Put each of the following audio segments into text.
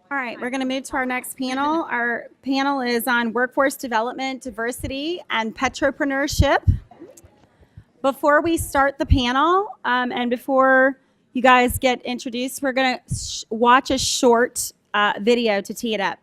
All right, we're going to move to our next panel. Our panel is on workforce development, diversity, and Petropreneurship. Before we start the panel, and before you guys get introduced, we're going to watch a short video to tee it up.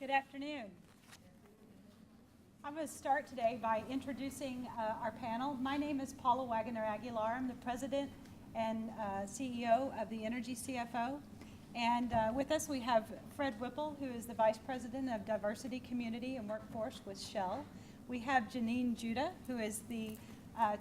Good afternoon. I'm going to start today by introducing our panel. My name is Paula Wagoner Aguilar. I'm the president and CEO of the Energy CFO. And with us we have Fred Whipple, who is the vice president of diversity, community, and workforce with Shell. We have Janine Judah, who is the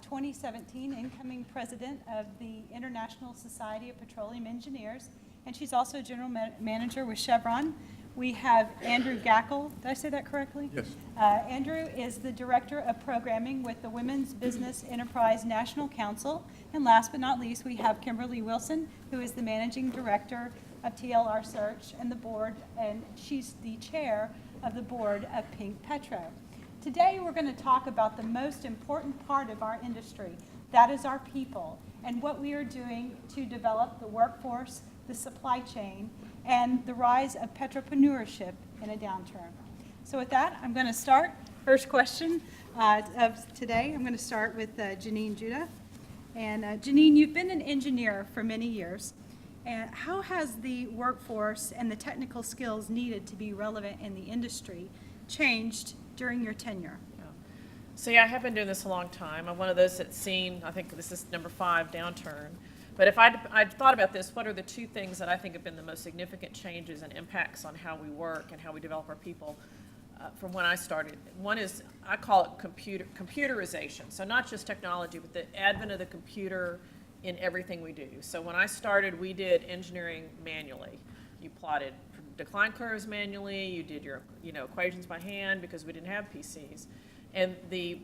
2017 incoming president of the International Society of Petroleum Engineers, and she's also general manager with Chevron. We have Andrew Gackel. Did I say that correctly? Yes. Andrew is the Director of Programming with the Women's Business Enterprise National Council. And last but not least, we have Kimberly Wilson, who is the Managing Director of TLR Search and the board, and she's the chair of the board of Pink Petro. Today we're going to talk about the most important part of our industry, that is our people, and what we are doing to develop the workforce, the supply chain, and the rise of petropreneurship in a downturn. So with that, I'm going to start. First question of today, I'm going to start with Janine Judah. And Janine, you've been an engineer for many years. And how has the workforce and the technical skills needed to be relevant in the industry changed during your tenure? So yeah, I have been doing this a long time. I'm one of those that's seen, I think this is number 5 downturn. But if I'd thought about this, what are the 2 things that I think have been the most significant changes and impacts on how we work and how we develop our people from when I started? One is, I call it computerization. So not just technology, but the advent of the computer in everything we do. So when I started, we did engineering manually. You plotted decline curves manually, you did your equations by hand because we didn't have PCs. And the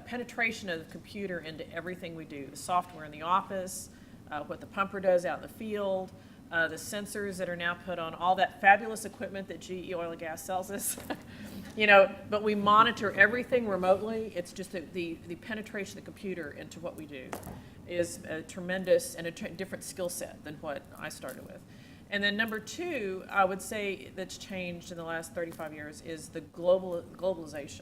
penetration of the computer into everything we do, the software in the office, what the pumper does out in the field, the sensors that are now put on all that fabulous equipment that GE Oil and Gas sells us. But we monitor everything remotely. It's just the penetration of the computer into what we do is a tremendous and a different skill set than what I started with. And then number two, I would say that's changed in the last 35 years is the globalization.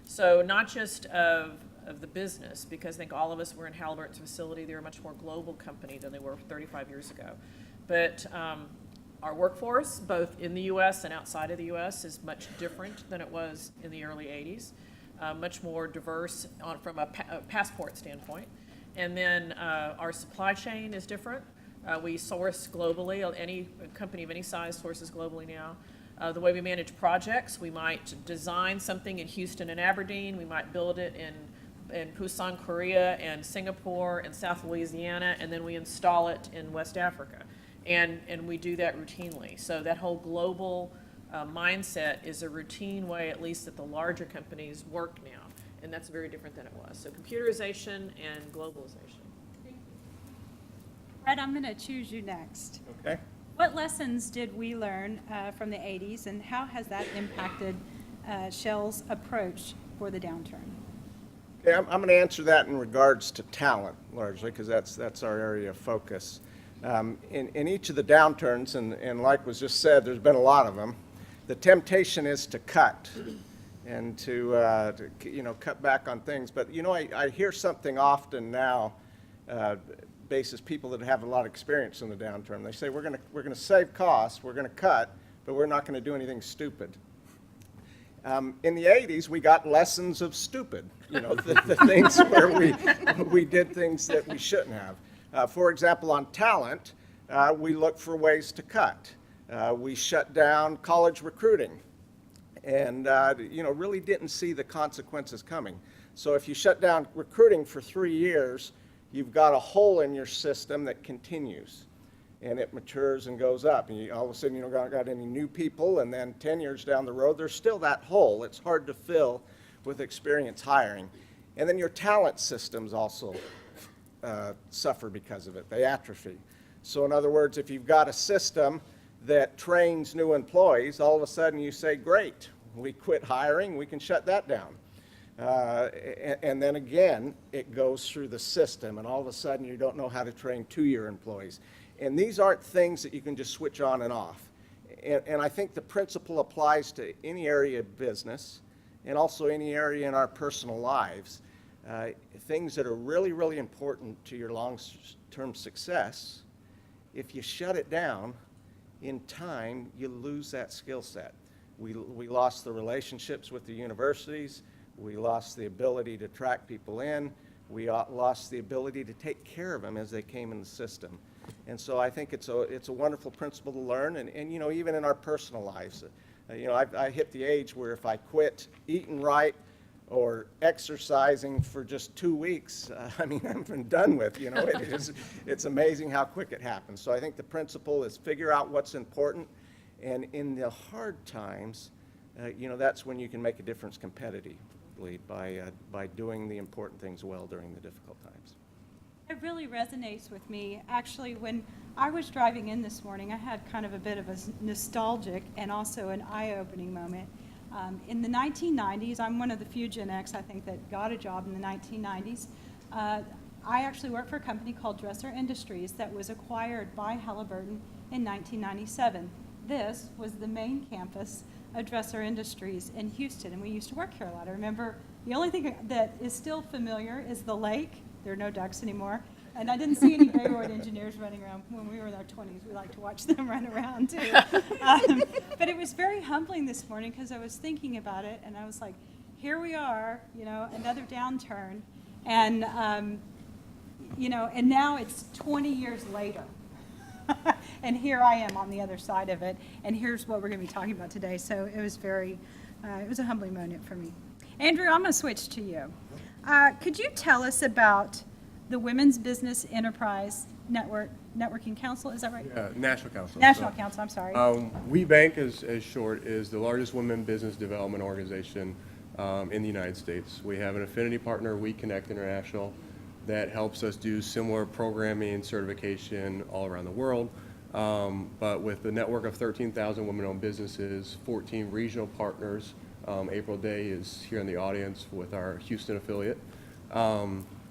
So not just of the business, because I think all of us were in Halliburton's facility. They were a much more global company than they were 35 years ago. But our workforce, both in the U.S. and outside of the U.S., is much different than it was in the early 80s, much more diverse from a passport standpoint. And then our supply chain is different. We source globally. Any company of any size sources globally now. The way we manage projects, we might design something in Houston and Aberdeen. We might build it in Busan, Korea, and Singapore, and South Louisiana, and then we install it in West Africa. And we do that routinely. So that whole global mindset is a routine way, at least that the larger companies work now. And that's very different than it was. So computerization and globalization. Fred, I'm going to choose you next. Okay. What lessons did we learn from the 80s, and how has that impacted Shell's approach for the downturn? Okay, I'm going to answer that in regards to talent, largely, because that's our area of focus. In each of the downturns, and like was just said, there's been a lot of them, the temptation is to cut and to cut back on things. But, I hear something often now, basis people that have a lot of experience in the downturn. They say, we're going to save costs, we're going to cut, but we're not going to do anything stupid. In the 80s, we got lessons of stupid, the things where we did things that we shouldn't have. For example, on talent, we looked for ways to cut. We shut down college recruiting and, really didn't see the consequences coming. So if you shut down recruiting for 3 years, you've got a hole in your system that continues, and it matures and goes up. And all of a sudden, you don't got any new people, and then 10 years down the road, there's still that hole. It's hard to fill with experience hiring. And then your talent systems also suffer because of it. They atrophy. So in other words, if you've got a system that trains new employees, all of a sudden you say, great, we quit hiring, we can shut that down. And then again, it goes through the system, and all of a sudden you don't know how to train two-year employees. And these aren't things that you can just switch on and off. And I think the principle applies to any area of business and also any area in our personal lives. Things that are really, really important to your long-term success, if you shut it down, in time, you lose that skill set. We lost the relationships with the universities. We lost the ability to track people in. We lost the ability to take care of them as they came in the system. And so I think it's a wonderful principle to learn. And even in our personal lives, I hit the age where if I quit eating right or exercising for just 2 weeks, I'm done with. It's amazing how quick it happens. So I think the principle is figure out what's important. And in the hard times, that's when you can make a difference competitively by doing the important things well during the difficult times. It really resonates with me. Actually, when I was driving in this morning, I had kind of a bit of a nostalgic and also an eye-opening moment. In the 1990s, I'm one of the few Gen X, I think, that got a job in the 1990s. I actually worked for a company called Dresser Industries that was acquired by Halliburton in 1997. This was the main campus of Dresser Industries in Houston, and we used to work here a lot. I remember the only thing that is still familiar is the lake. There are no ducks anymore. And I didn't see any Bayreuth engineers running around when we were in our 20s. We like to watch them run around, too. But it was very humbling this morning because I was thinking about it, and I was like, here we are, another downturn. And, and now it's 20 years later. And here I am on the other side of it, and here's what we're going to be talking about today. So it was it was a humbling moment for me. Andrew, I'm going to switch to you. Could you tell us about the Women's Business Enterprise Networking Council? Is that right? National Council. National Council, I'm sorry. WeBank, as short, is the largest women business development organization in the United States. We have an affinity partner, WeConnect International, that helps us do similar programming and certification all around the world. But with the network of 13,000 women-owned businesses, 14 regional partners, April Day is here in the audience with our Houston affiliate.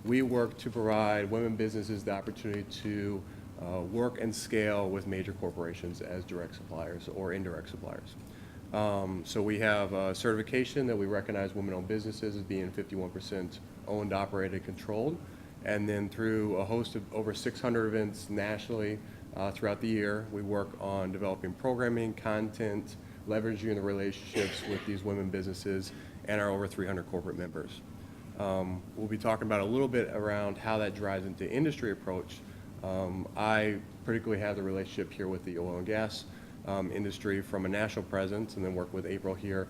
We work to provide women businesses the opportunity to work and scale with major corporations as direct suppliers or indirect suppliers. So we have a certification that we recognize women-owned businesses as being 51% owned, operated, controlled. And then through a host of over 600 events nationally throughout the year, we work on developing programming, content, leveraging the relationships with these women businesses and our over 300 corporate members. We'll be talking about a little bit around how that drives into industry approach. I particularly have the relationship here with the oil and gas industry from a national presence, and then work with April here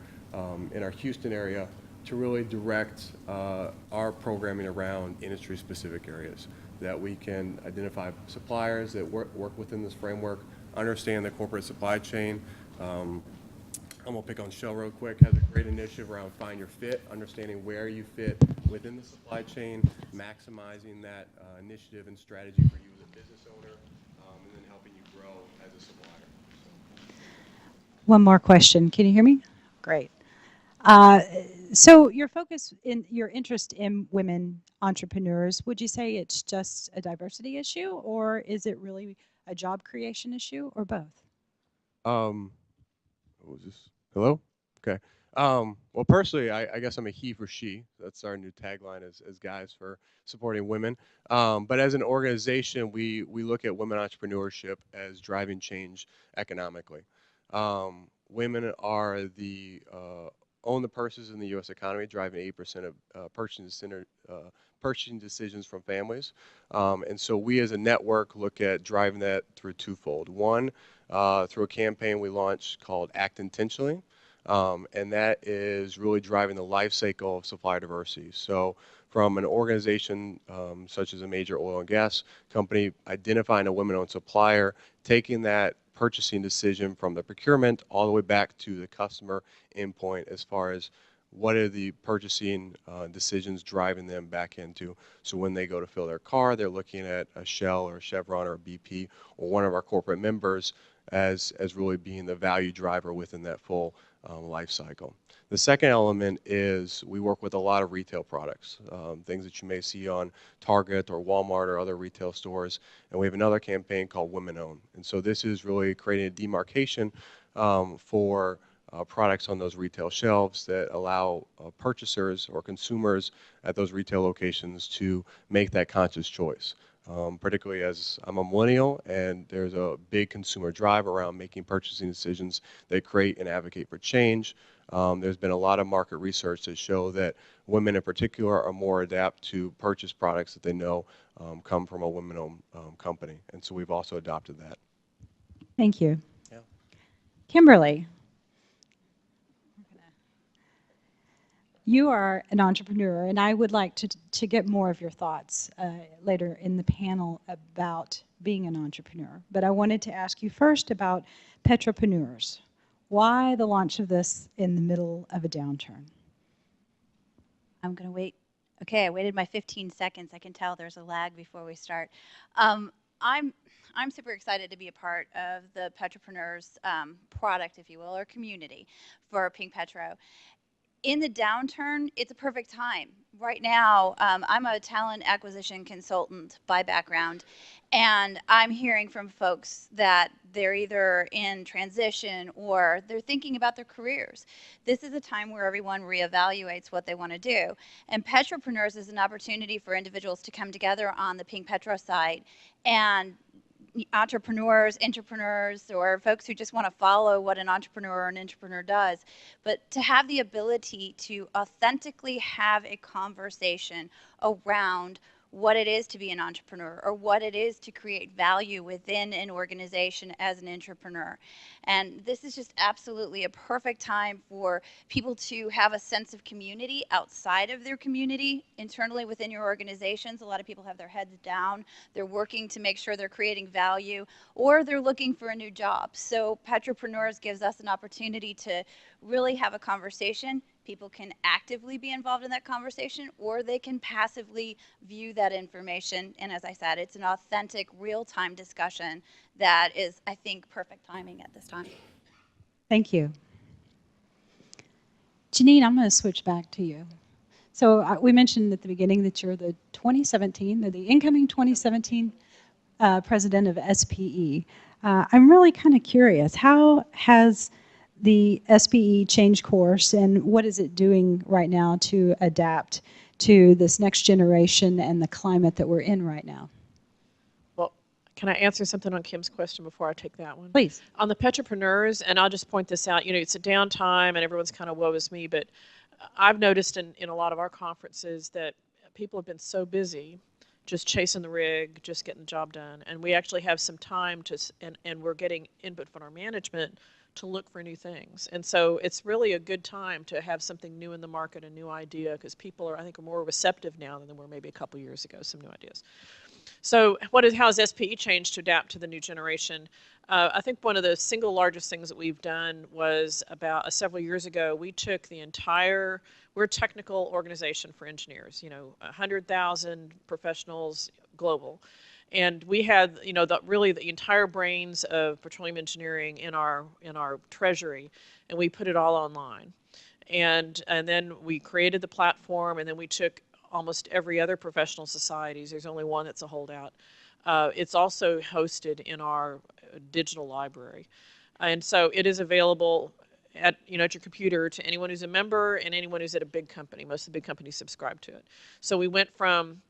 in our Houston area to really direct our programming around industry-specific areas, that we can identify suppliers that work within this framework, understand the corporate supply chain. I'm gonna pick on Shell real quick, has a great initiative around Find Your Fit, understanding where you fit within the supply chain, maximizing that initiative and strategy for you as a business owner, and then helping you grow as a supplier. One more question. Can you hear me? Great. So your focus in your interest in women entrepreneurs, would you say it's just a diversity issue, or is it really a job creation issue, or both? What was this? Hello? Okay. Well, personally, I guess I'm a he for she. That's our new tagline as guys for supporting women. But as an organization, we look at women entrepreneurship as driving change economically. Women are the own the purses in the U.S. economy, driving 8% of purchasing decisions from families. And so we as a network look at driving that through twofold. One, through a campaign we launched called Act Intentionally, and that is really driving the life cycle of supplier diversity. So from an organization such as a major oil and gas company, identifying a women-owned supplier, taking that purchasing decision from the procurement all the way back to the customer endpoint as far as what are the purchasing decisions driving them back into. So when they go to fill their car, they're looking at a Shell or a Chevron or a BP or one of our corporate members as really being the value driver within that full life cycle. The second element is we work with a lot of retail products, things that you may see on Target or Walmart or other retail stores. And we have another campaign called Women Own. And so this is really creating a demarcation for products on those retail shelves that allow purchasers or consumers at those retail locations to make that conscious choice. Particularly as I'm a millennial and there's a big consumer drive around making purchasing decisions that create and advocate for change. There's been a lot of market research that show that women in particular are more adept to purchase products that they know come from a women-owned company. And so we've also adopted that. Thank you. Yeah. Kimberly, you are an entrepreneur, and I would like to get more of your thoughts later in the panel about being an entrepreneur. But I wanted to ask you first about Petropreneurs. Why the launch of this in the middle of a downturn? I'm going to wait. Okay, I waited my 15 seconds. I can tell there's a lag before we start. I'm super excited to be a part of the Petropreneurs product, if you will, or community for Pink Petro. In the downturn, it's a perfect time. Right now, I'm a talent acquisition consultant by background, and I'm hearing from folks that they're either in transition or they're thinking about their careers. This is a time where everyone reevaluates what they want to do. And Petropreneurs is an opportunity for individuals to come together on the Pink Petro site and entrepreneurs, entrepreneurs, or folks who just want to follow what an entrepreneur or an entrepreneur does, but to have the ability to authentically have a conversation around what it is to be an entrepreneur or what it is to create value within an organization as an entrepreneur. And this is just absolutely a perfect time for people to have a sense of community outside of their community, internally within your organizations. A lot of people have their heads down. They're working to make sure they're creating value, or they're looking for a new job. So Petropreneurs gives us an opportunity to really have a conversation, People can actively be involved in that conversation, or they can passively view that information. And as I said, it's an authentic, real-time discussion that is, I think, perfect timing at this time. Thank you. Janine, I'm going to switch back to you. So we mentioned at the beginning that you're the incoming 2017 president of SPE. I'm really kind of curious, how has the SPE changed course, and what is it doing right now to adapt to this next generation and the climate that we're in right now? Well, can I answer something on Kim's question before I take that one? Please. On the Petropreneurs, and I'll just point this out, it's a downtime and everyone's kind of woe is me, but I've noticed in a lot of our conferences that people have been so busy just chasing the rig, just getting the job done, and we actually have some time and we're getting input from our management to look for new things. And so it's really a good time to have something new in the market, a new idea, because people are, I think, are more receptive now than they were maybe a couple years ago, some new ideas. So how has SPE changed to adapt to the new generation? I think one of the single largest things that we've done was about several years ago, we took we're a technical organization for engineers, 100,000 professionals global. And we had, really the entire brains of petroleum engineering in our treasury, and we put it all online. And then we created the platform, and then we took almost every other professional societies. There's only one that's a holdout. It's also hosted in our digital library. And so it is available at your computer to anyone who's a member and anyone who's at a big company. Most of the big companies subscribe to it. So we went from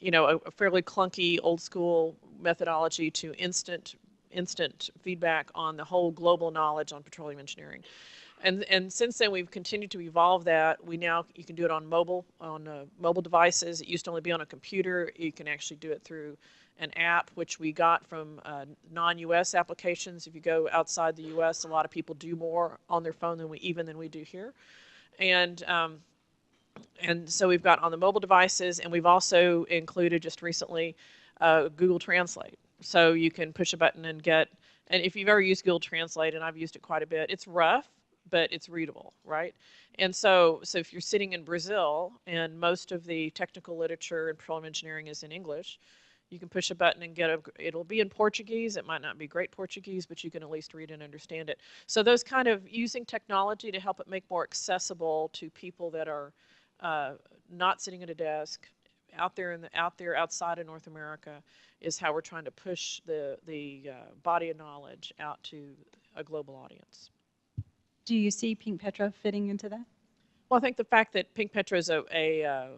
a fairly clunky old school methodology to instant feedback on the whole global knowledge on petroleum engineering. And since then we've continued to evolve that. You can do it on mobile devices. It used to only be on a computer. You can actually do it through an app, which we got from non-US applications. If you go outside the US, a lot of people do more on their phone than we do here. And so we've got on the mobile devices, and we've also included just recently Google Translate. So you can push a button and if you've ever used Google Translate, and I've used it quite a bit, it's rough, but it's readable, right? And so if you're sitting in Brazil and most of the technical literature in petroleum engineering is in English, you can push a button and it'll be in Portuguese. It might not be great Portuguese, but you can at least read and understand it. So those kind of using technology to help it make more accessible to people that are not sitting at a desk, outside of North America, is how we're trying to push the body of knowledge out to a global audience. Do you see Pink Petro fitting into that? Well, I think the fact that Pink Petro is a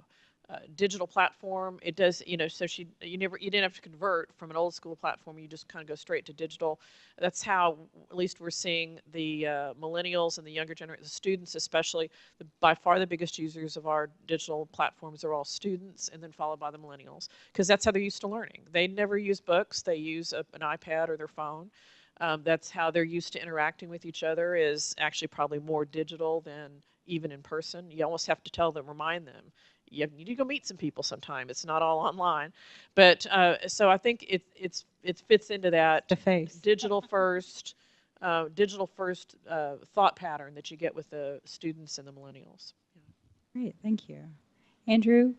digital platform, it does, so you didn't have to convert from an old school platform. You just kind of go straight to digital. That's how, at least we're seeing the millennials and the younger generation, the students especially, by far the biggest users of our digital platforms are all students, and then followed by the millennials, because that's how they're used to learning. They never use books. They use an iPad or their phone. That's how they're used to interacting with each other, is actually probably more digital than even in person. You almost have to remind them, you need to go meet some people sometime. It's not all online. But so I think it fits into that digital first thought pattern that you get with the students and the millennials. Great, thank you. Andrew,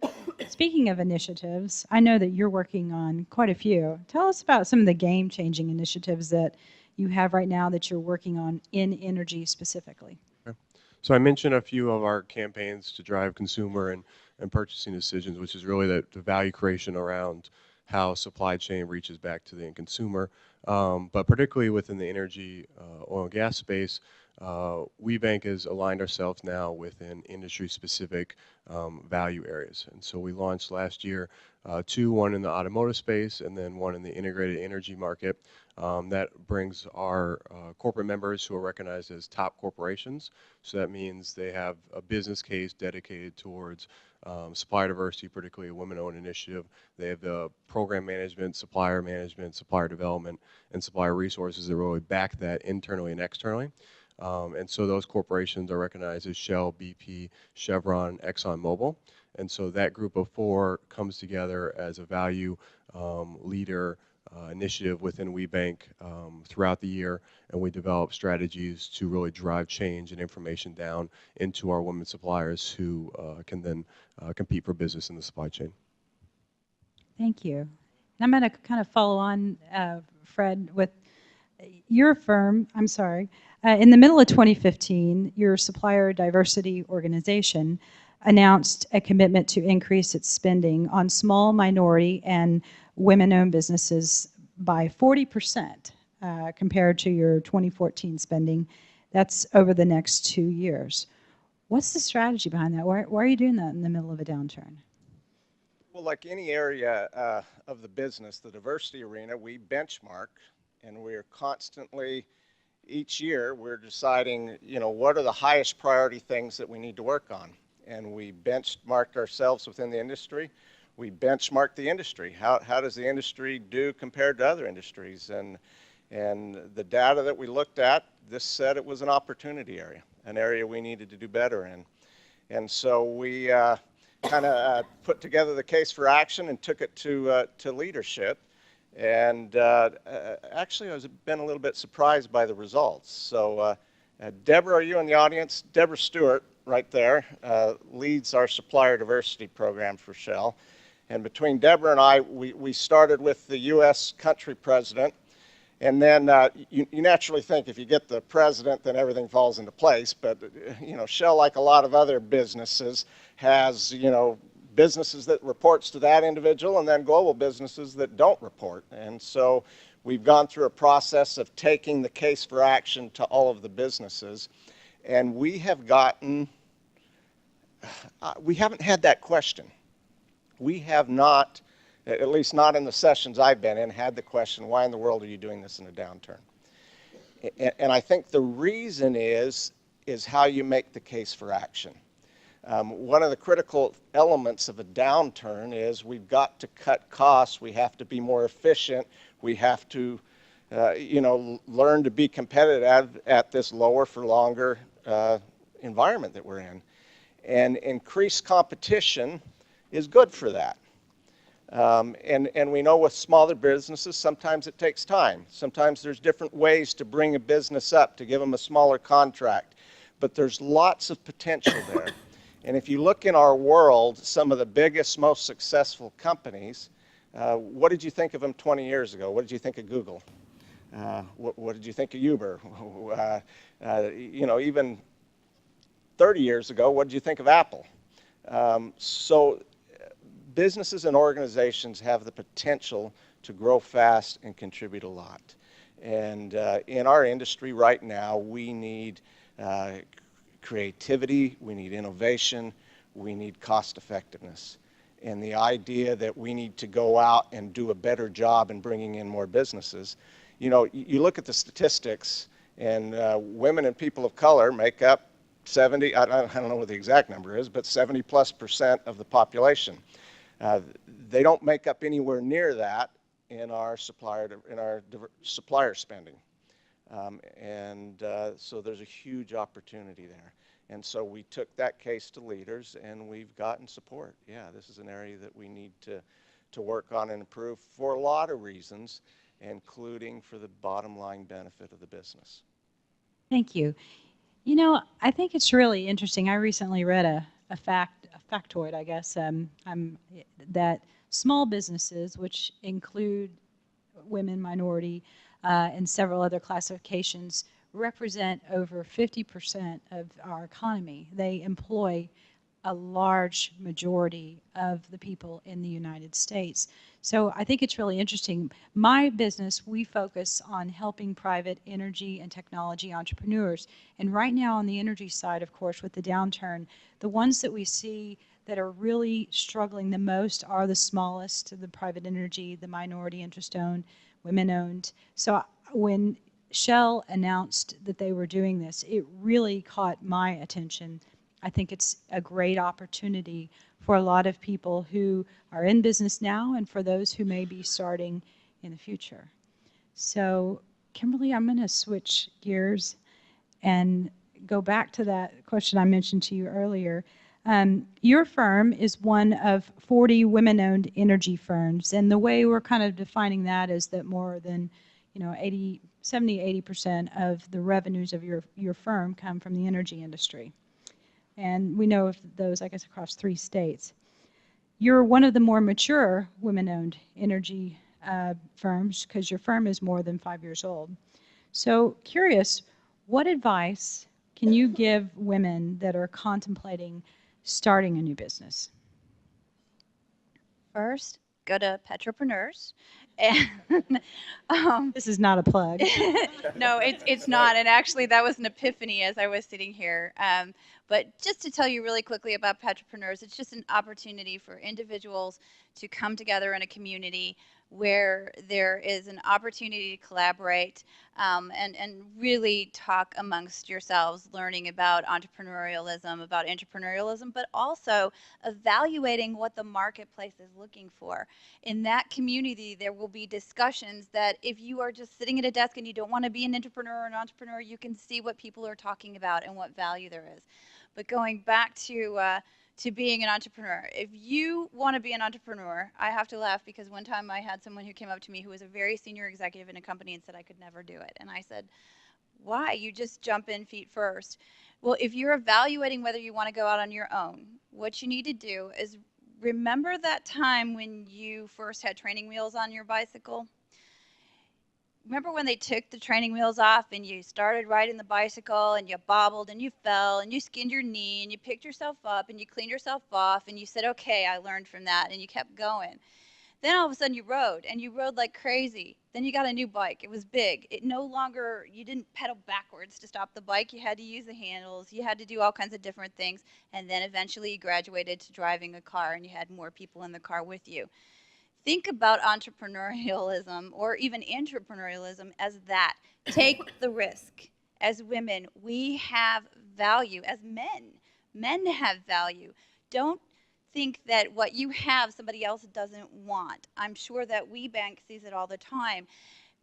speaking of initiatives, I know that you're working on quite a few. Tell us about some of the game-changing initiatives that you have right now that you're working on in energy specifically. Okay. So I mentioned a few of our campaigns to drive consumer and purchasing decisions, which is really the value creation around how supply chain reaches back to the end consumer. But particularly within the energy, oil and gas space, WeBank has aligned ourselves now within industry-specific value areas. And so we launched last year one in the automotive space and then one in the integrated energy market. That brings our corporate members who are recognized as top corporations. So that means they have a business case dedicated towards supplier diversity, particularly a women-owned initiative. They have the program management, supplier development, and supplier resources that really back that internally and externally. And so those corporations are recognized as Shell, BP, Chevron, ExxonMobil. And so that group of four comes together as a value leader initiative within WeBank throughout the year, and we develop strategies to really drive change and information down into our women suppliers who can then compete for business in the supply chain. Thank you. And I'm going to kind of follow on, Fred, with your firm. I'm sorry. In the middle of 2015, your Supplier Diversity organization announced a commitment to increase its spending on small minority and women-owned businesses by 40% compared to your 2014 spending. That's over the next 2 years. What's the strategy behind that? Why are you doing that in the middle of a downturn? Well, like any area of the business, the diversity arena, we benchmark, and we're constantly, each year, we're deciding, what are the highest priority things that we need to work on. And we benchmarked ourselves within the industry. We benchmarked the industry. How does the industry do compared to other industries? And the data that we looked at, this said it was an opportunity area, an area we needed to do better in. And so we kind of put together the case for action and took it to leadership. And actually, I was been a little bit surprised by the results. So Deborah, are you in the audience? Deborah Stewart, right there, leads our Supplier Diversity program for Shell. And between Deborah and I, we started with the U.S. country president. And then you naturally think if you get the president, then everything falls into place. But, Shell, like a lot of other businesses, has, businesses that reports to that individual and then global businesses that don't report. And so we've gone through a process of taking the case for action to all of the businesses. And we have gotten, we haven't had that question. We have not, at least not in the sessions I've been in, had the question, why in the world are you doing this in a downturn? And I think the reason is how you make the case for action. One of the critical elements of a downturn is we've got to cut costs, we have to be more efficient, we have to learn to be competitive at this lower for longer environment that we're in. And increased competition is good for that. And we know with smaller businesses, sometimes it takes time. Sometimes there's different ways to bring a business up, to give them a smaller contract. But there's lots of potential there. And if you look in our world, some of the biggest, most successful companies, what did you think of them 20 years ago? What did you think of Google? What did you think of Uber? Even 30 years ago, what did you think of Apple? So businesses and organizations have the potential to grow fast and contribute a lot. And in our industry right now, we need creativity, we need innovation, we need cost effectiveness. And the idea that we need to go out and do a better job in bringing in more businesses. You look at the statistics, and women and people of color make up 70, I don't know what the exact number is, but 70+% of the population. They don't make up anywhere near that in our supplier spending. So there's a huge opportunity there. And so we took that case to leaders, and we've gotten support. Yeah, this is an area that we need to work on and improve for a lot of reasons, including for the bottom line benefit of the business. Thank you. I think it's really interesting. I recently read a factoid, I guess, that small businesses, which include women, minority, and several other classifications, represent over 50% of our economy. They employ a large majority of the people in the United States. So I think it's really interesting. My business, we focus on helping private energy and technology entrepreneurs. And right now on the energy side, of course, with the downturn, the ones that we see that are really struggling the most are the smallest, the private energy, the minority interest-owned, women-owned. So when Shell announced that they were doing this, it really caught my attention. I think it's a great opportunity for a lot of people who are in business now and for those who may be starting in the future. So, Kimberly, I'm going to switch gears and go back to that question I mentioned to you earlier. Your firm is one of 40 women-owned energy firms, and the way we're kind of defining that is that more than 70-80% of the revenues of your firm come from the energy industry. And we know of those, I guess, across 3 states. You're one of the more mature women-owned energy firms because your firm is more than 5 years old. So curious, what advice can you give women that are contemplating starting a new business? First, go to Petropreneurs. And This is not a plug. no, it's not. And actually, that was an epiphany as I was sitting here. But just to tell you really quickly about Petropreneurs, it's just an opportunity for individuals to come together in a community where there is an opportunity to collaborate and really talk amongst yourselves, learning about entrepreneurialism, but also evaluating what the marketplace is looking for. In that community, there will be discussions that if you are just sitting at a desk and you don't want to be an entrepreneur or an entrepreneur, you can see what people are talking about and what value there is. But going back to being an entrepreneur, if you want to be an entrepreneur, I have to laugh because one time I had someone who came up to me who was a very senior executive in a company and said I could never do it. And I said, why? You just jump in feet first. Well, if you're evaluating whether you want to go out on your own, what you need to do is remember that time when you first had training wheels on your bicycle. Remember when they took the training wheels off and you started riding the bicycle and you bobbled and you fell and you skinned your knee and you picked yourself up and you cleaned yourself off and you said, okay, I learned from that, and you kept going. Then all of a sudden you rode like crazy. Then you got a new bike. It was big. It no longer, you didn't pedal backwards to stop the bike. You had to use the handles. You had to do all kinds of different things. And then eventually you graduated to driving a car and you had more people in the car with you. Think about entrepreneurialism or even entrepreneurialism as that. Take the risk. As women, we have value. As men have value. Don't think that what you have somebody else doesn't want. I'm sure that WeBank sees it all the time.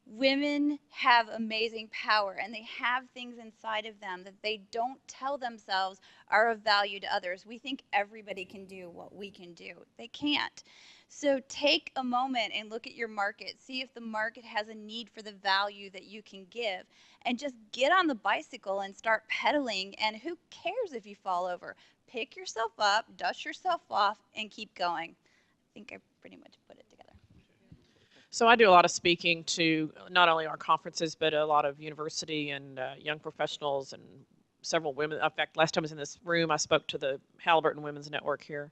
Women have amazing power, and they have things inside of them that they don't tell themselves are of value to others. We think everybody can do what we can do. They can't. So take a moment and look at your market. See if the market has a need for the value that you can give. And just get on the bicycle and start pedaling. And who cares if you fall over? Pick yourself up, dust yourself off, and keep going. I think I pretty much put it together. So I do a lot of speaking to not only our conferences, but a lot of university and young professionals and several women. In fact, last time I was in this room, I spoke to the Halliburton Women's Network here.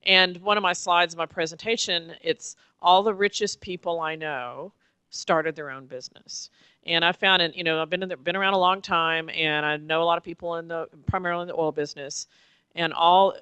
And one of my slides in my presentation, it's all the richest people I know started their own business. And I found it, I've been around a long time, and I know a lot of people primarily in the oil business. And all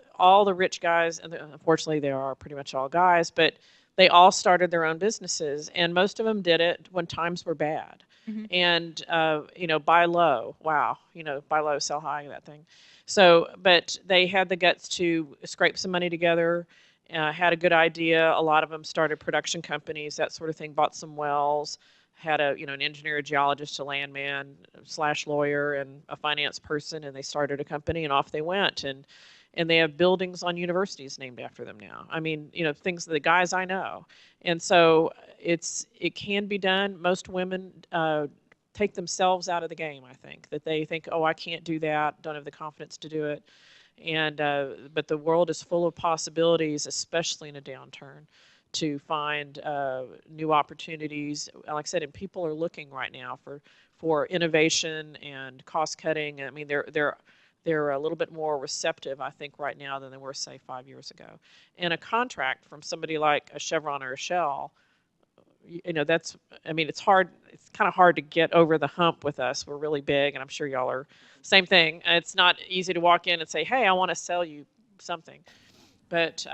the rich guys, and unfortunately they are pretty much all guys, but they all started their own businesses, and most of them did it when times were bad. Mm-hmm. And buy low, buy low, sell high, that thing. So, but they had the guts to scrape some money together, had a good idea. A lot of them started production companies, that sort of thing, bought some wells, had an engineer, a geologist, a landman / lawyer, and a finance person, and they started a company, and off they went. And they have buildings on universities named after them now. I mean, things, the guys I know. And so it can be done. Most women take themselves out of the game, I think, that they think, oh, I can't do that, don't have the confidence to do it. And but the world is full of possibilities, especially in a downturn, to find new opportunities. Like I said, and people are looking right now for innovation and cost cutting. I mean, they're a little bit more receptive, I think, right now than they were, say, 5 years ago. And a contract from somebody like a Chevron or a Shell, it's hard. It's kind of hard to get over the hump with us. We're really big, and I'm sure y'all are same thing. It's not easy to walk in and say, hey, I want to sell you something. But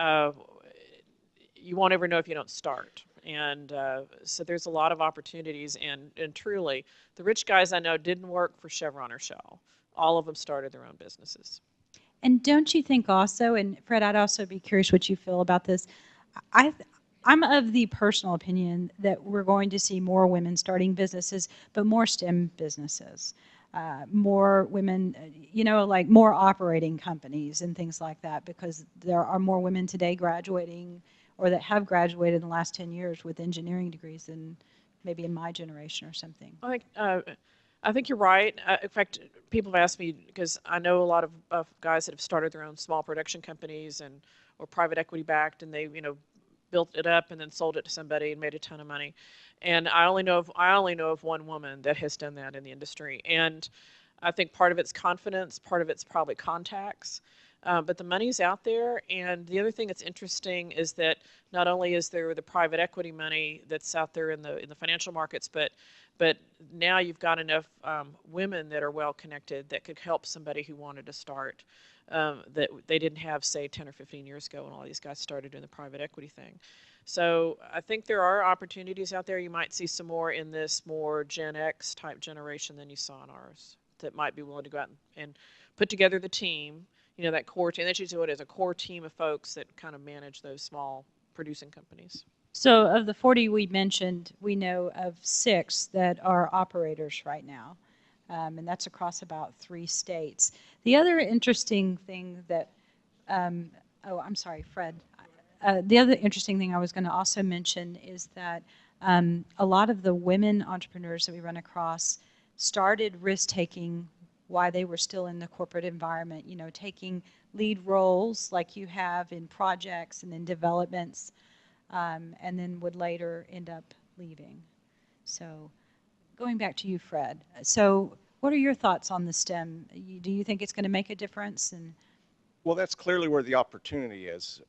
you won't ever know if you don't start. And so there's a lot of opportunities. And truly, the rich guys I know didn't work for Chevron or Shell. All of them started their own businesses. And don't you think also, and Fred, I'd also be curious what you feel about this. I'm of the personal opinion that we're going to see more women starting businesses, but more STEM businesses. more women, like more operating companies and things like that, because there are more women today graduating or that have graduated in the last 10 years with engineering degrees than maybe in my generation or something. I think you're right. In fact, people have asked me, because I know a lot of guys that have started their own small production companies or private equity backed, and they built it up and then sold it to somebody and made a ton of money. And I only know of one woman that has done that in the industry. And I think part of it's confidence, part of it's probably contacts. But the money's out there, and the other thing that's interesting is that not only is there the private equity money that's out there in the financial markets, but now you've got enough women that are well connected that could help somebody who wanted to start that they didn't have, say, 10 or 15 years ago when all these guys started doing the private equity thing. So I think there are opportunities out there. You might see some more in this more Gen X type generation than you saw in ours that might be willing to go out and put together the team. That core team, that's usually what it is, a core team of folks that kind of manage those small producing companies. So of the 40 we mentioned, we know of 6 that are operators right now, and that's across about 3 states. The other interesting thing that, I'm sorry, Fred. The other interesting thing I was going to also mention is that a lot of the women entrepreneurs that we run across started risk-taking while they were still in the corporate environment, taking lead roles like you have in projects and in developments, and then would later end up leaving. So going back to you, Fred. So what are your thoughts on the STEM? Do you think it's going to make a difference? Well, that's clearly where the opportunity is.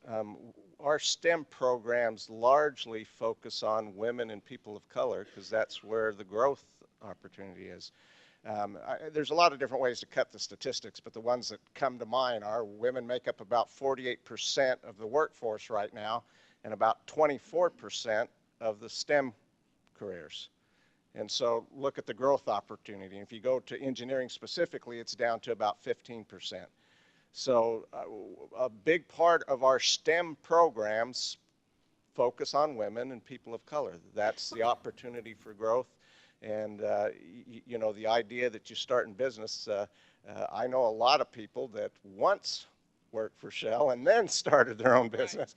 Our STEM programs largely focus on women and people of color because that's where the growth opportunity is. There's a lot of different ways to cut the statistics, but the ones that come to mind are women make up about 48% of the workforce right now and about 24% of the STEM careers. And so look at the growth opportunity. If you go to engineering specifically, it's down to about 15%. So a big part of our STEM programs focus on women and people of color. That's the opportunity for growth. And, the idea that you start in business, I know a lot of people that once worked for Shell and then started their own business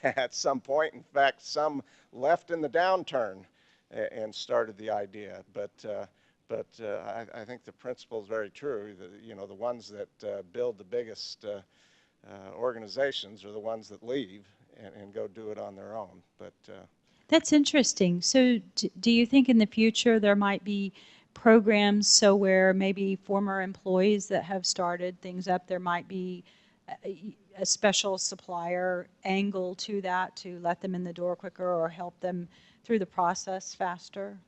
at some point. In fact, some left in the downturn and started the idea. But I think the principle is very true. The ones that build the biggest organizations are the ones that leave and go do it on their own. But That's interesting. So do you think in the future there might be programs where maybe former employees that have started things up, there might be a special supplier angle to that to let them in the door quicker or help them through the process faster?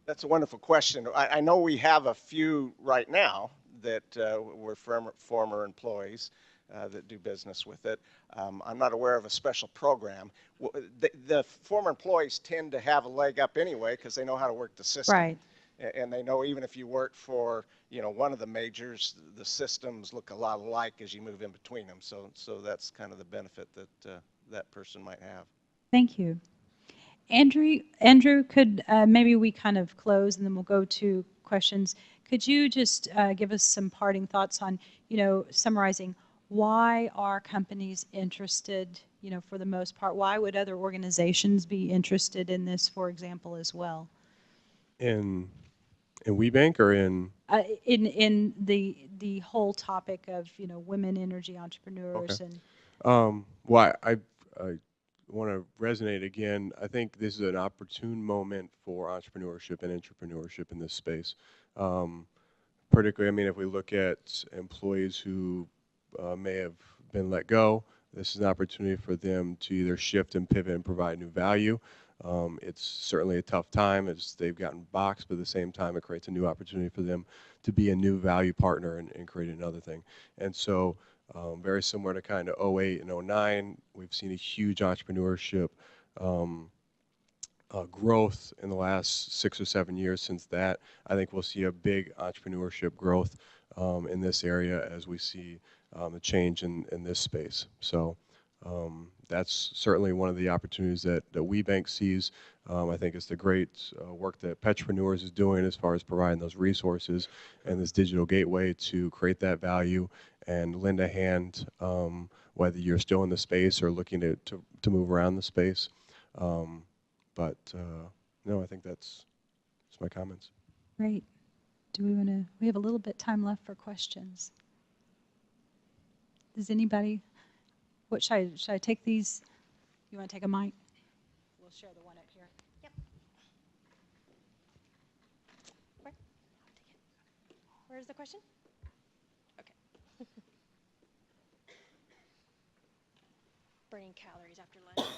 That's a wonderful question. I know we have a few right now that were former employees that do business with it. I'm not aware of a special program. The former employees tend to have a leg up anyway because they know how to work the system. Right. And they know even if you work for one of the majors, the systems look a lot alike as you move in between them. So that's kind of the benefit that that person might have. Thank you. Andrew, could maybe we kind of close and then we'll go to questions. Could you just give us some parting thoughts on, summarizing why are companies interested, for the most part? Why would other organizations be interested in this, for example, as well? In WeBank or in the whole topic of women energy entrepreneurs. Okay. And Well, I want to resonate again. I think this is an opportune moment for entrepreneurship and intrapreneurship in this space. Particularly, if we look at employees who may have been let go, this is an opportunity for them to either shift and pivot and provide new value. It's certainly a tough time. They've gotten boxed, but at the same time, it creates a new opportunity for them to be a new value partner and create another thing. And so very similar to kind of 08 and 09, we've seen a huge entrepreneurship growth in the last 6 or 7 years since that. I think we'll see a big entrepreneurship growth in this area as we see a change in this space. So That's certainly one of the opportunities that WeBank sees. I think it's the great work that Petropreneurs is doing as far as providing those resources and this digital gateway to create that value and lend a hand, whether you're still in the space or looking to move around the space. No, I think that's my comments. Great. Do we want to, we have a little bit time left for questions. Does anybody, what should I take these? You want to take a mic? We'll share the one up here. Where's the question? Okay. Burning calories after lunch.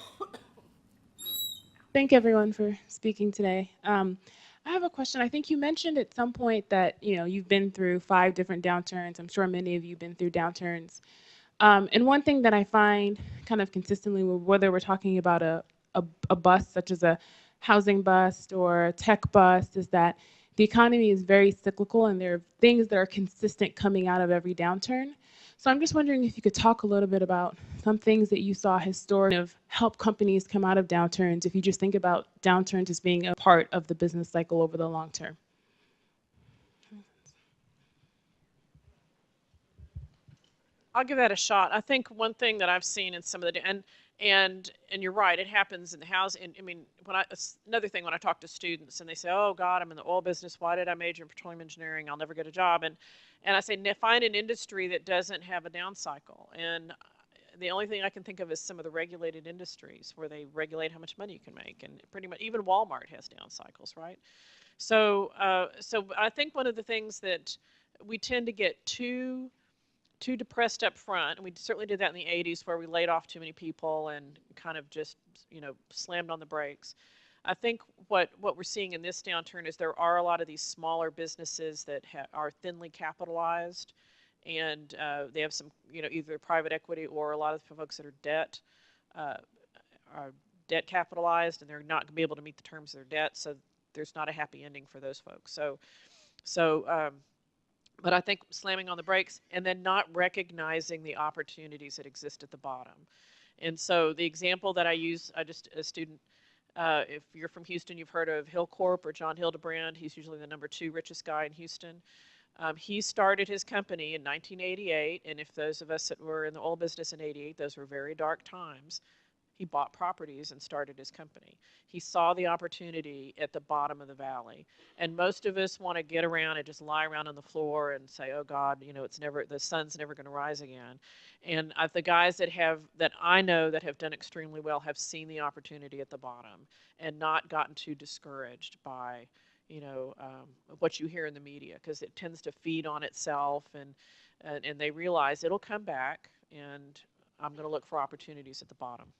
Thank everyone for speaking today. I have a question. I think you mentioned at some point that you've been through 5 different downturns. I'm sure many of you have been through downturns. And one thing that I find kind of consistently, whether we're talking about a bust such as a housing bust or a tech bust, is that the economy is very cyclical and there are things that are consistent coming out of every downturn. So I'm just wondering if you could talk a little bit about some things that you saw historically of help companies come out of downturns, if you just think about downturns as being a part of the business cycle over the long term. I'll give that a shot. I think one thing that I've seen in some of the and you're right, it happens in the housing. I mean, another thing when I talk to students and they say, "Oh God, I'm in the oil business. Why did I major in petroleum engineering? I'll never get a job." And I say, find an industry that doesn't have a down cycle. And the only thing I can think of is some of the regulated industries where they regulate how much money you can make, and pretty much even Walmart has down cycles, right? So I think one of the things that we tend to get too depressed up front, and we certainly did that in the 80s where we laid off too many people and kind of just slammed on the brakes. I think what we're seeing in this downturn is there are a lot of these smaller businesses that are thinly capitalized, and they have some either private equity or a lot of the folks that are debt capitalized, and they're not going to be able to meet the terms of their debt, so there's not a happy ending for those folks. But I think slamming on the brakes and then not recognizing the opportunities that exist at the bottom. And so the example that I use, a student, if you're from Houston, you've heard of Hillcorp or John Hildebrand. He's usually the number 2 richest guy in Houston. He started his company in 1988, and if those of us that were in the oil business in 88, those were very dark times. He bought properties and started his company. He saw the opportunity at the bottom of the valley. And most of us want to get around and just lie around on the floor and say, "Oh God, the sun's never going to rise again." And the guys that I know that have done extremely well have seen the opportunity at the bottom and not gotten too discouraged by, what you hear in the media, because it tends to feed on itself, and they realize it'll come back, and I'm going to look for opportunities at the bottom.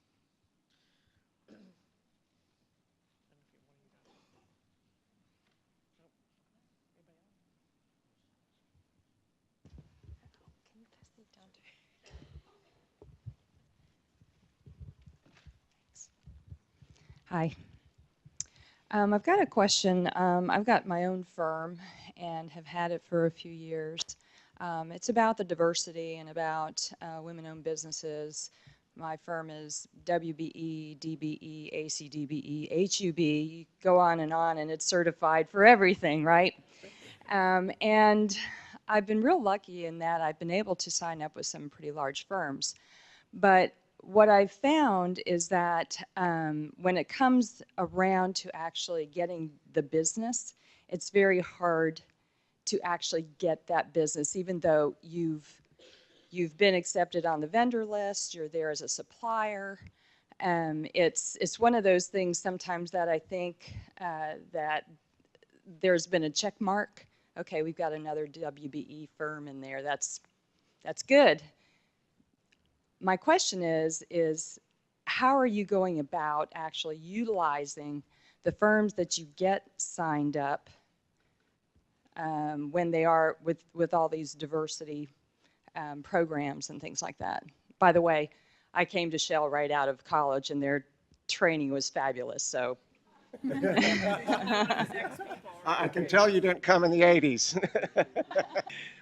Hi. I've got a question. I've got my own firm and have had it for a few years. It's about the diversity and about women-owned businesses. My firm is WBE, DBE, ACDBE, HUB. You go on, and it's certified for everything, right? And I've been real lucky in that I've been able to sign up with some pretty large firms. But what I've found is that when it comes around to actually getting the business, it's very hard to actually get that business, even though you've been accepted on the vendor list, you're there as a supplier. It's one of those things sometimes that I think that there's been a check mark. Okay, we've got another WBE firm in there. That's good. My question is how are you going about actually utilizing the firms that you get signed up when they are with all these diversity programs and things like that? By the way, I came to Shell right out of college, and their training was fabulous. So I can tell you didn't come in the 80s.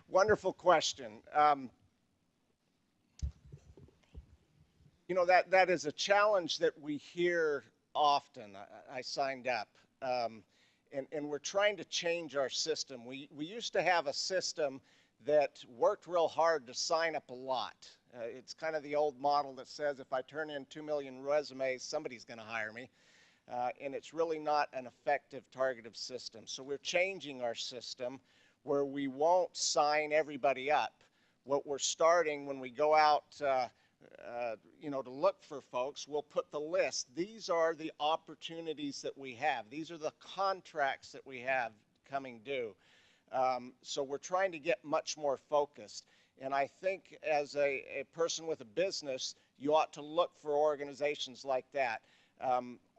Wonderful question. You know, that is a challenge that we hear often. I signed up, and we're trying to change our system. We used to have a system that worked real hard to sign up a lot. It's kind of the old model that says if I turn in 2 million resumes, somebody's going to hire me. And it's really not an effective targeted system. So we're changing our system where we won't sign everybody up. What we're starting when we go out you know, to look for folks, we'll put the list. These are the opportunities that we have. These are the contracts that we have coming due. So we're trying to get much more focused. And I think as a person with a business, you ought to look for organizations like that.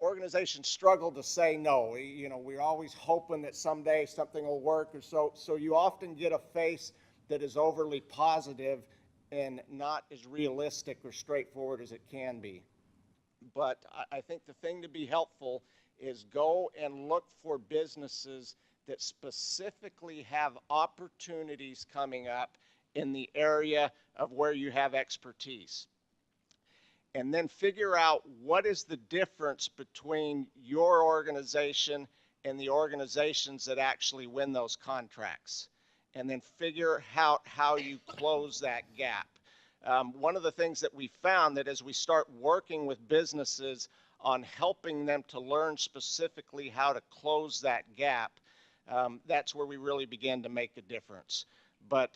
Organizations struggle to say no. You know, we're always hoping that someday something will work, or so you often get a face that is overly positive and not as realistic or straightforward as it can be. But I think the thing to be helpful is go and look for businesses that specifically have opportunities coming up in the area of where you have expertise. And then figure out what is the difference between your organization and the organizations that actually win those contracts. And then figure out how you close that gap. One of the things that we found that as we start working with businesses on helping them to learn specifically how to close that gap, that's where we really begin to make a difference. But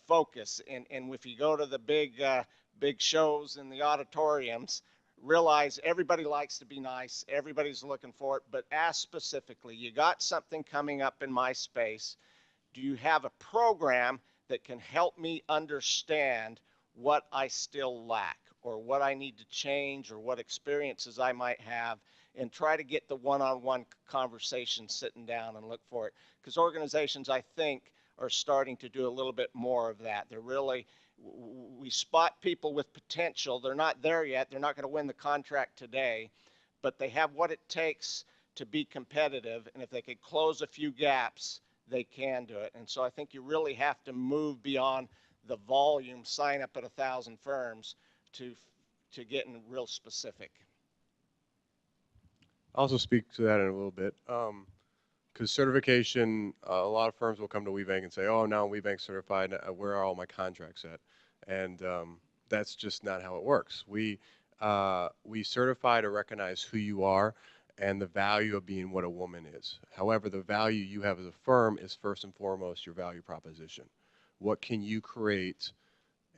focus, and if you go to the big shows in the auditoriums, realize everybody likes to be nice, everybody's looking for it, but ask specifically, you got something coming up in my space, do you have a program that can help me understand what I still lack or what I need to change or what experiences I might have, and try to get the one-on-one conversation sitting down and look for it. Because organizations, I think, are starting to do a little bit more of that. They're really, we spot people with potential. They're not there yet. They're not going to win the contract today, but they have what it takes to be competitive. And if they could close a few gaps, they can do it. And so I think you really have to move beyond the volume, sign up at 1,000 firms to getting real specific. I'll also speak to that in a little bit. Because certification, a lot of firms will come to WeBank and say, oh, now I'm WeBank certified, where are all my contracts at? And that's just not how it works. We certify to recognize who you are and the value of being what a woman is. However, the value you have as a firm is first and foremost your value proposition. What can you create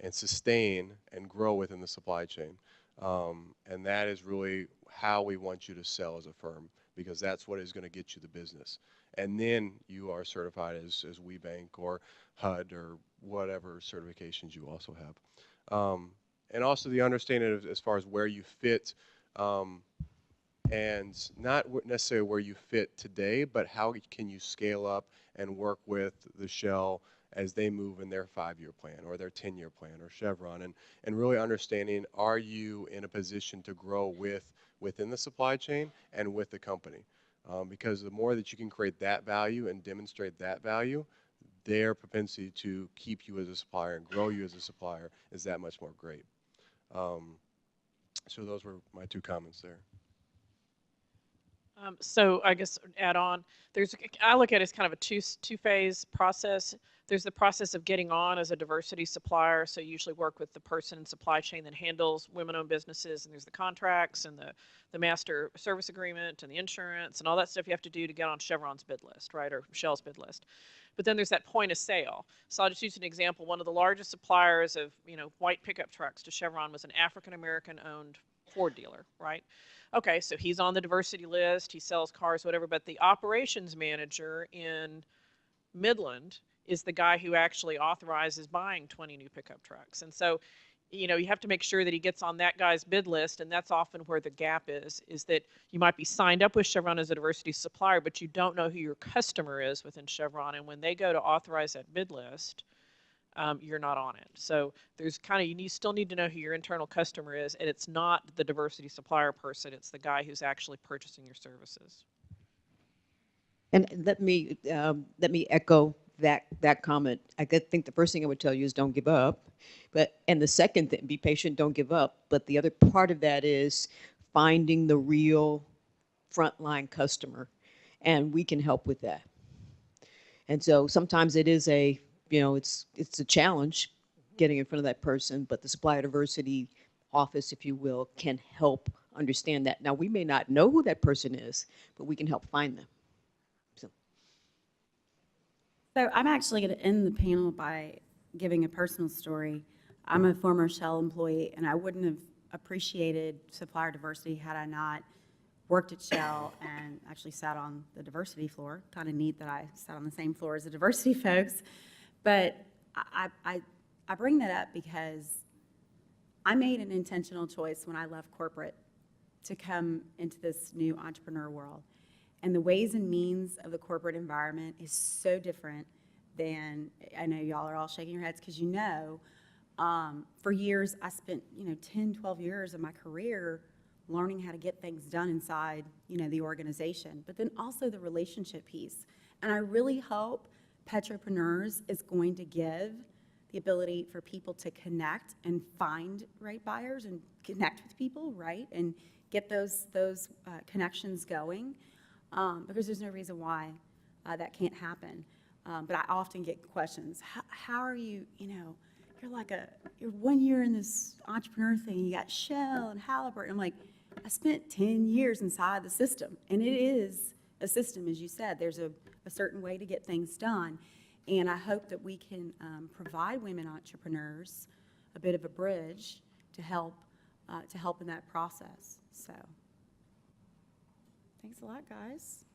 and sustain and grow within the supply chain? And that is really how we want you to sell as a firm, because that's what is going to get you the business. And then you are certified as WeBank or HUD or whatever certifications you also have. And also the understanding of as far as where you fit, and not necessarily where you fit today, but how can you scale up and work with the Shell as they move in their 5-year plan or their 10-year plan or Chevron, and really understanding, are you in a position to grow within the supply chain and with the company? Because the more that you can create that value and demonstrate that value, their propensity to keep you as a supplier and grow you as a supplier is that much more great. So those were my 2 comments there. So I guess add on, I look at it as kind of a two-phase process. There's the process of getting on as a diversity supplier. So you usually work with the person in supply chain that handles women-owned businesses, and there's the contracts and the master service agreement and the insurance and all that stuff you have to do to get on Chevron's bid list, right, or Shell's bid list. But then there's that point of sale. So I'll just use an example. One of the largest suppliers of white pickup trucks to Chevron was an African-American-owned Ford dealer, right? Okay, so he's on the diversity list, he sells cars, whatever, but the operations manager in Midland is the guy who actually authorizes buying 20 new pickup trucks. And so, you have to make sure that he gets on that guy's bid list, and that's often where the gap is that you might be signed up with Chevron as a diversity supplier, but you don't know who your customer is within Chevron, and when they go to authorize that bid list, you're not on it. So there's you still need to know who your internal customer is, and it's not the diversity supplier person, it's the guy who's actually purchasing your services. And let me echo that comment, think the first thing I would tell you is don't give up. And the second thing, be patient, don't give up. But the other part of that is finding the real frontline customer, and we can help with that. And so sometimes it is it's a challenge getting in front of that person, but the Supplier Diversity office, if you will, can help understand that. Now, we may not know who that person is, but we can help find them. So I'm actually going to end the panel by giving a personal story. I'm a former Shell employee, and I wouldn't have appreciated Supplier Diversity had I not worked at Shell and actually sat on the diversity floor. Kind of neat that I sat on the same floor as the diversity folks. But I bring that up because I made an intentional choice when I left corporate to come into this new entrepreneur world. And the ways and means of the corporate environment is so different than, I know y'all are all shaking your heads because you know, for years I spent 10, 12 years of my career learning how to get things done inside the organization, but then also the relationship piece. And I really hope Petropreneurs is going to give the ability for people to connect and find right buyers and connect with people, right, and get those connections going. Because there's no reason why that can't happen. But I often get questions, how are you, you're 1 year in this entrepreneur thing, you got Shell and Halliburton. I'm like, I spent 10 years inside the system, and it is a system, as you said. There's a certain way to get things done, and I hope that we can provide women entrepreneurs a bit of a bridge to help in that process. So. Thanks a lot, guys.